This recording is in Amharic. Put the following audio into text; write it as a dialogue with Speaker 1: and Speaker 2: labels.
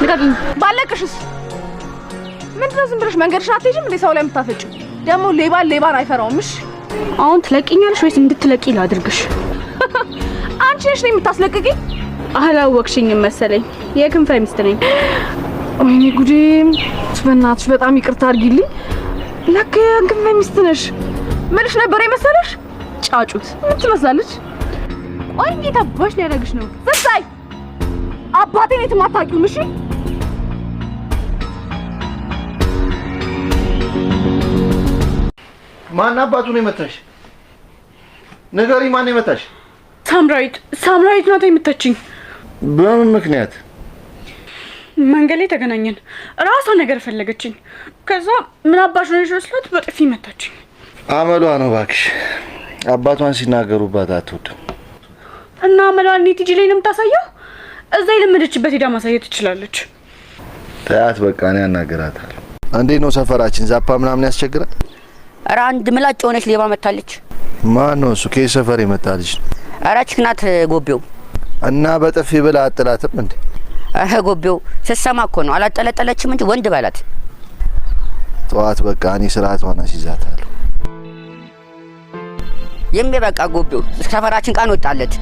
Speaker 1: ልቀቂኝ። ባለቅሽስ ምንድነው ዝም ብለሽ መንገድሽ አትሄጂም እንዴ? ሰው ላይ የምታፈጪው ደግሞ ሌባን አይፈራውም። እሺ
Speaker 2: አሁን ትለቂኛለሽ ወይስ እንድትለቂ ላድርግሽ?
Speaker 1: አንቺ ነሽ የምታስለቅቂኝ?
Speaker 2: አላወቅሽኝም መሰለኝ። የክንፈ ሚስት ነኝ።
Speaker 1: ወይኔ ጉዴ! በእናትሽ በጣም ይቅርታ አድርጊልኝ። ለካ የክንፈ ሚስት ነሽ። ምንሽ ነበር የመሰለሽ? ጫጩት ምን ትመስላለች? ቆይ እንዴት አባሽ ሊያደርግሽ ነው? ፍሳይ አባቴን የትም አታውቂውም። እሺ
Speaker 3: ማን አባቱ ነው የመታሽ? ንገሪ፣ ማን የመታሽ?
Speaker 2: ሳምራዊት ናት የመታችኝ።
Speaker 3: በምን ምክንያት?
Speaker 2: መንገድ ላይ ተገናኘን። ራሷ ነገር ፈለገችኝ። ከዛ ምን አባሽ ነው ይሽስላት በጥፊ መታችኝ።
Speaker 3: አመሏ ነው እባክሽ። አባቷን ሲናገሩባት አትወድም።
Speaker 2: እና አመሏን ቲጂ ላይ ነው የምታሳየው። እዛ የለመደችበት ሄዳ ማሳየት ትችላለች።
Speaker 3: ታያት በቃ እኔ አናገራታለሁ። እንዴት ነው ሰፈራችን? ዛፓ ምናምን ያስቸግራል?
Speaker 4: ኧረ አንድ ምላጭ ሆነች ሌባ መታለች።
Speaker 3: ማን ነው እሱ? ከየት ሰፈር የመጣልሽ?
Speaker 4: ኧረ ችክናት ጎቤው።
Speaker 3: እና በጥፊ ብላ አጥላትም እንዴ?
Speaker 4: ጎቤው ስትሰማ እኮ ነው። አላጠለጠለችም እንጂ ወንድ በላት።
Speaker 3: ጠዋት በቃ እኔ ስርዓቷን አስይዛታለሁ።
Speaker 4: የምበቃ ጎቤው ሰፈራችን ቃን ወጣለት።